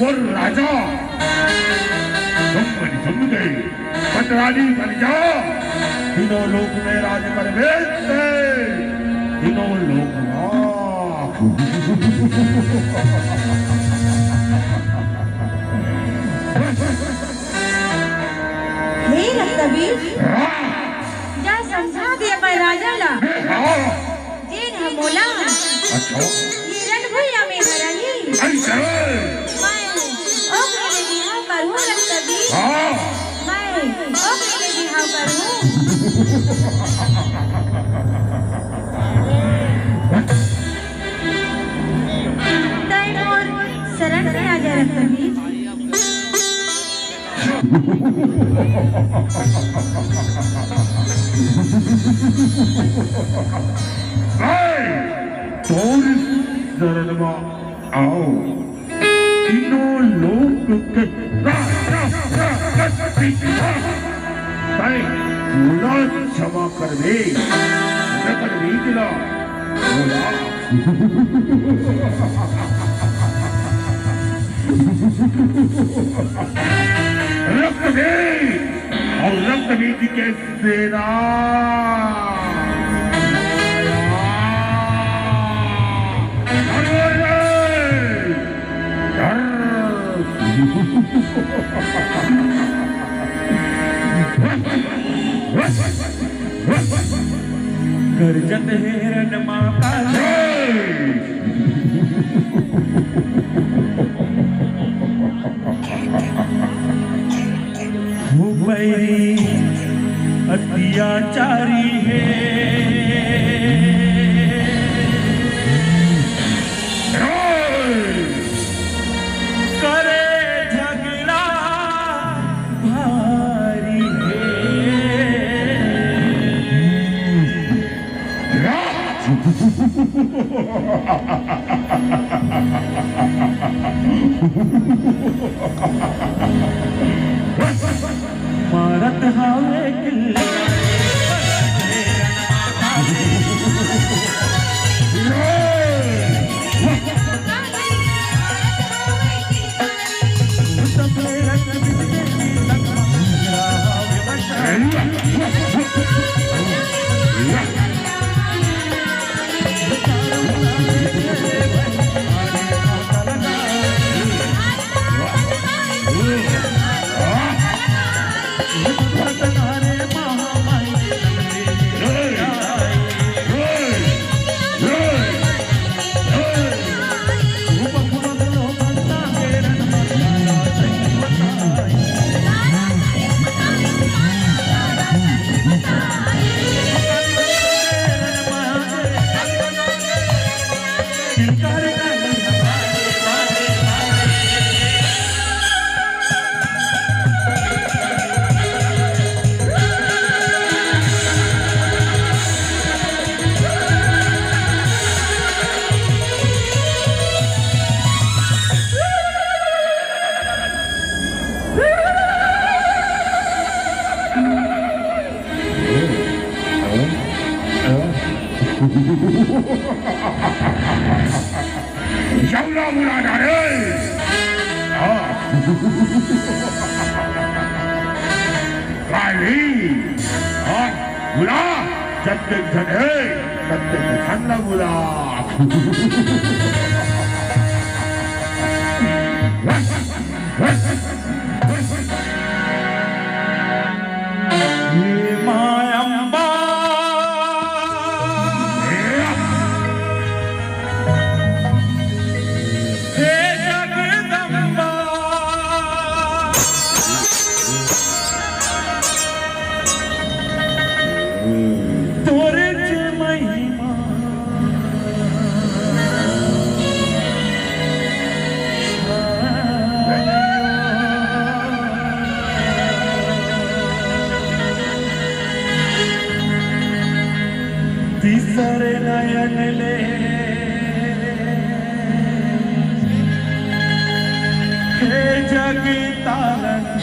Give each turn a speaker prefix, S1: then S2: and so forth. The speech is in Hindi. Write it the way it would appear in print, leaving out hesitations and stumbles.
S1: और राजा जम गए पटरानी बन जाओ तीनों लोक में राज कर बेचते तीनों लोक
S2: हे रक्तबीर जा समझा दे मैं राजा ला जेन हमोला
S1: अच्छा
S2: ये रणभूया में हराई
S1: ऐसे
S2: मैं ओ मेरे बिहाव करूं रक्तबीर
S1: हाँ
S2: मैं ओ मेरे बिहाव करूं तय मोर शरण में आ जा रक्तबीर
S1: शरण में आओ तीनों लोग के बोला क्षमा कर दे कर दे बोला रक्त दे और रक्त नीति के सेना
S3: गर्जत हिरण माता बैरी अत्याचारी है करे झगड़ा भारी मारत हावे किल्ले
S1: Jaula mula dari. Kali. Mula. Jangan jadi. Jangan mula.
S3: तीसरे नयन ले हे जग तारण